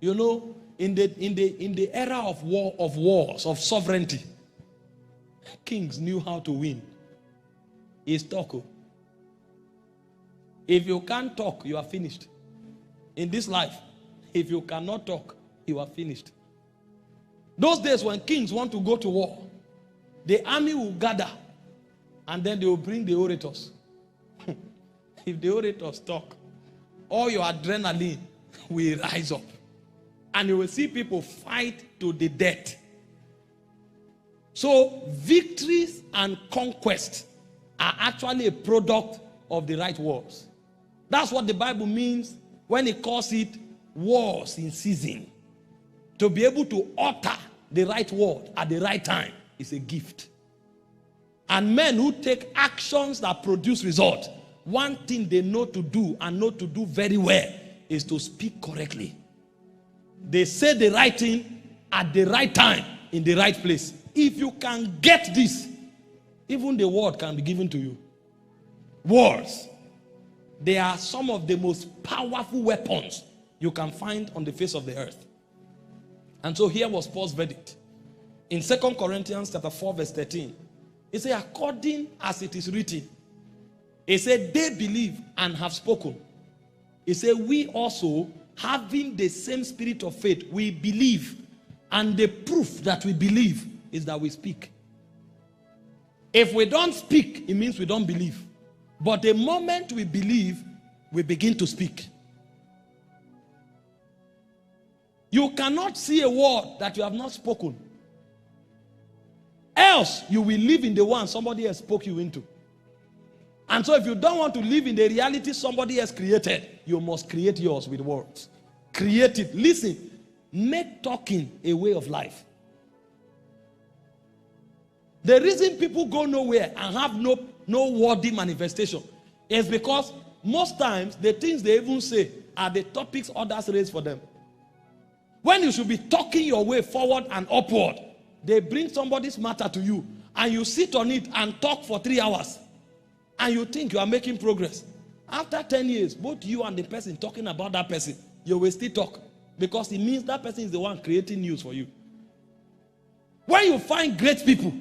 You know, in the era of wars, of sovereignty, kings knew how to win. Is talk. If you can't talk, you are finished. In this life, if you cannot talk, you are finished. Those days when kings want to go to war, the army will gather and then they will bring the orators. If the orators talk, all your adrenaline will rise up. And you will see people fight to the death. So victories and conquest are actually a product of the right wars. That's what the Bible means when it calls it wars in season. To be able to utter the right word at the right time is a gift. And men who take actions that produce results, one thing they know to do and know to do very well is to speak correctly. They say the right thing at the right time in the right place. If you can get this, even the word can be given to you. Words. They are some of the most powerful weapons you can find on the face of the earth. And so here was Paul's verdict. In 2 Corinthians chapter 4 verse 13, he said, according as it is written, he said, they believe and have spoken. He said, we also, having the same spirit of faith, we believe. And the proof that we believe is that we speak. If we don't speak, it means we don't believe. But the moment we believe, we begin to speak. You cannot see a word that you have not spoken. Else, you will live in the one somebody else spoke you into. And so if you don't want to live in the reality somebody else created, you must create yours with words. Create it. Listen, make talking a way of life. The reason people go nowhere and have no worthy manifestation is because most times the things they even say are the topics others raise for them. When you should be talking your way forward and upward, they bring somebody's matter to you and you sit on it and talk for 3 hours and you think you are making progress. After 10 years, both you and the person talking about that person, you will still talk because it means that person is the one creating news for you. When you find great people,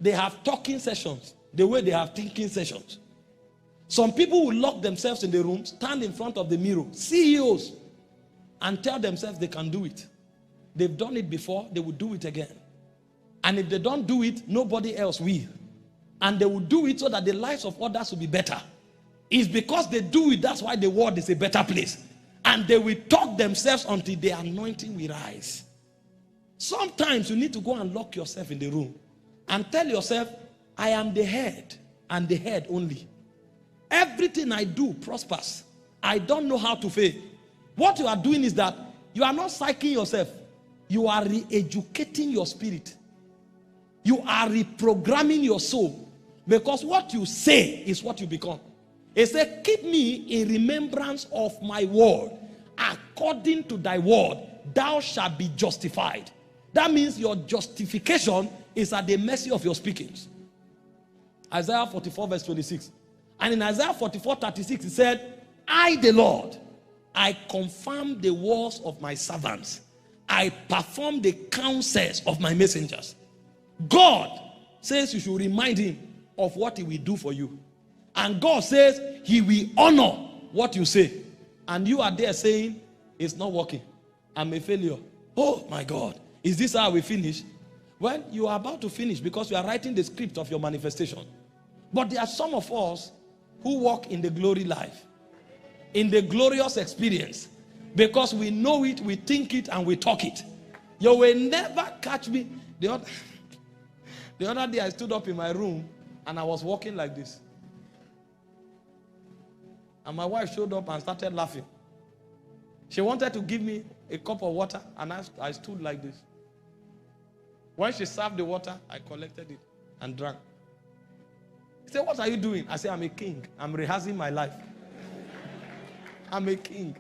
they have talking sessions the way they have thinking sessions. Some people will lock themselves in the room, stand in front of the mirror, CEOs, and tell themselves they can do it. They've done it before, they will do it again. And if they don't do it, nobody else will. And they will do it so that the lives of others will be better. It's because they do it, that's why the world is a better place. And they will talk themselves until the anointing will rise. Sometimes you need to go and lock yourself in the room and tell yourself, I am the head and the head only. Everything I do prospers. I don't know how to fail. What you are doing is that you are not psyching yourself. You are re-educating your spirit. You are reprogramming your soul. Because what you say is what you become. It said, keep me in remembrance of my word. According to thy word, thou shalt be justified. That means your justification is at the mercy of your speakings. Isaiah 44 verse 26. And in Isaiah 44 36 it said, I the Lord, I confirm the words of my servants. I perform the counsels of my messengers. God says you should remind him of what he will do for you. And God says he will honor what you say. And you are there saying, it's not working. I'm a failure. Oh my God. Is this how we finish? Well, you are about to finish because you are writing the script of your manifestation. But there are some of us who walk in the glory life, in the glorious experience, because we know it, we think it, and we talk it. You will never catch me. The other day I stood up in my room and I was walking like this. And my wife showed up and started laughing. She wanted to give me a cup of water and I stood like this. When she served the water, I collected it and drank. She said, what are you doing? I said, I'm a king. I'm rehearsing my life. I'm a king.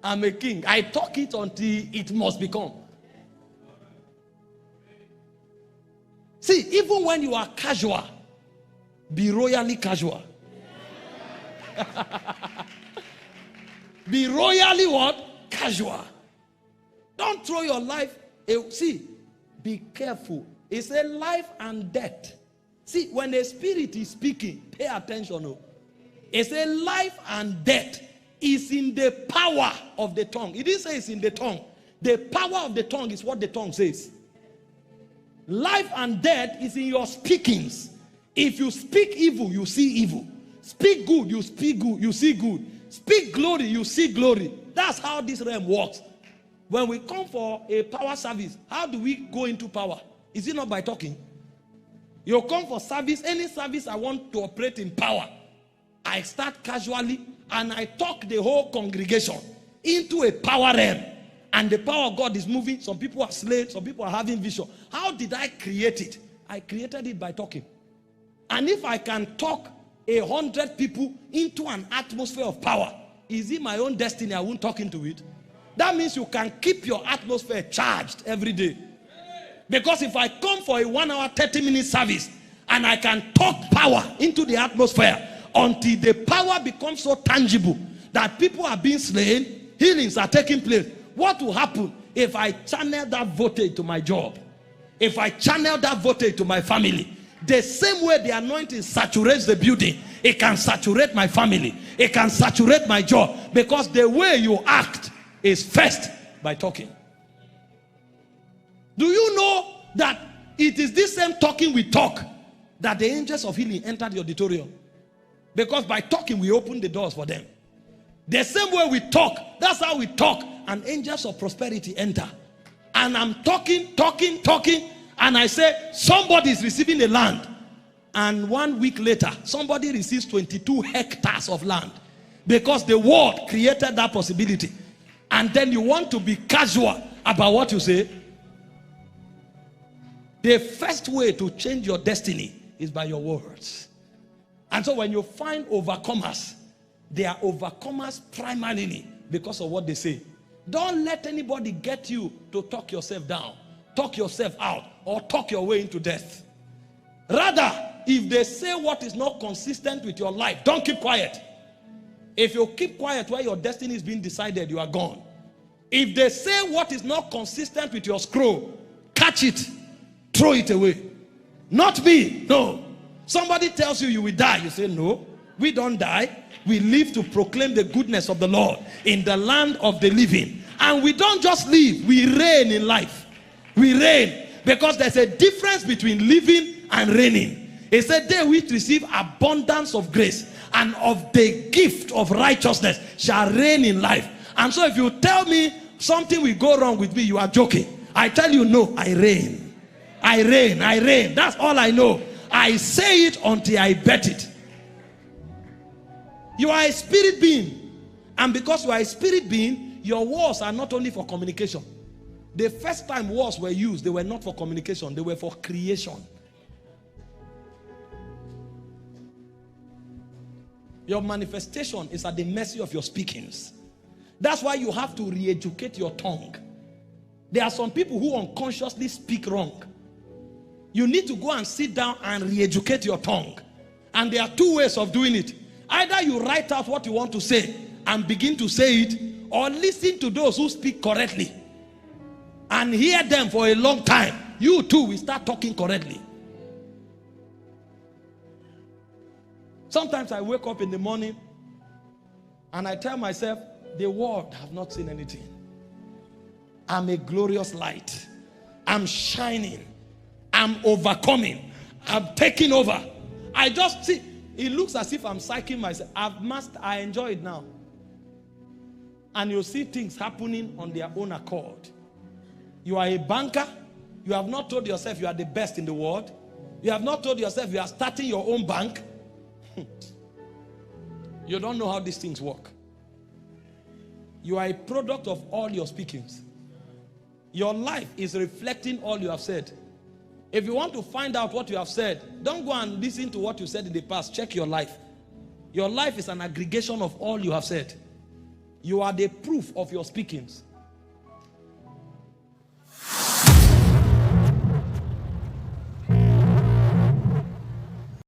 I'm a king. I talk it until it must become. See, even when you are casual, be royally casual. Be royally what? casual. Don't throw your life. See, be careful. It's a life and death. See, when a spirit is speaking, pay attention. Oh. It's a life and death. It's in the power of the tongue. It didn't say it's in the tongue. The power of the tongue is what the tongue says. Life and death is in your speakings. If you speak evil, you see evil. Speak good, you speak good, you see good. Speak glory, you see glory. That's how this realm works. When we come for a power service, how do we go into power? Is it not by talking? You come for service, any service I want to operate in power. I start casually and I talk the whole congregation into a power realm. And the power of God is moving. Some people are slain, some people are having vision. How did I create it? I created it by talking. And if I can talk 100 people into an atmosphere of power, is it my own destiny I won't talk into it? That means you can keep your atmosphere charged every day. Because if I come for a 1 hour 30-minute service and I can talk power into the atmosphere until the power becomes so tangible that people are being slain, healings are taking place, what will happen if I channel that voltage to my job? If I channel that voltage to my family? The same way the anointing saturates the building, it can saturate my family. It can saturate my job. Because the way you act is first by talking. Do you know that it is this same talking we talk that the angels of healing enter the auditorium? Because by talking we open the doors for them. The same way we talk, that's how we talk, and angels of prosperity enter. And I'm talking, and I say somebody is receiving the land. And 1 week later, somebody receives 22 hectares of land. Because the word created that possibility. And then you want to be casual about what you say. The first way to change your destiny is by your words. And so when you find overcomers, they are overcomers primarily because of what they say. Don't let anybody get you to talk yourself down, talk yourself out, or talk your way into death. Rather, if they say what is not consistent with your life, don't keep quiet. If you keep quiet where your destiny is being decided, you are gone. If they say what is not consistent with your scroll, catch it, throw it away. Not me, no. Somebody tells you you will die, you say no, we don't die. We live to proclaim the goodness of the Lord in the land of the living. And we don't just live, we reign in life. We reign because there's a difference between living and reigning. It said they which receive abundance of grace and of the gift of righteousness shall reign in life. And so if you tell me something will go wrong with me, you are joking. I tell you no, I reign. I reign, I reign. That's all I know. I say it until I bet it. You are a spirit being. And because you are a spirit being, your words are not only for communication. The first time words were used, they were not for communication. They were for creation. Your manifestation is at the mercy of your speakings. That's why you have to re-educate your tongue. There are some people who unconsciously speak wrong. You need to go and sit down and re-educate your tongue. And there are two ways of doing it. Either you write out what you want to say and begin to say it, or listen to those who speak correctly and hear them for a long time. You too will start talking correctly. Sometimes I wake up in the morning and I tell myself, the world have not seen anything. I'm a glorious light. I'm shining. I'm overcoming. I'm taking over. I just see, it looks as if I'm psyching myself. I enjoy it now. And you see things happening on their own accord. You are a banker. You have not told yourself you are the best in the world. You have not told yourself you are starting your own bank. You don't know how these things work. You are a product of all your speakings. Your life is reflecting all you have said. If you want to find out what you have said, don't go and listen to what you said in the past. Check your life. Your life is an aggregation of all you have said. You are the proof of your speakings.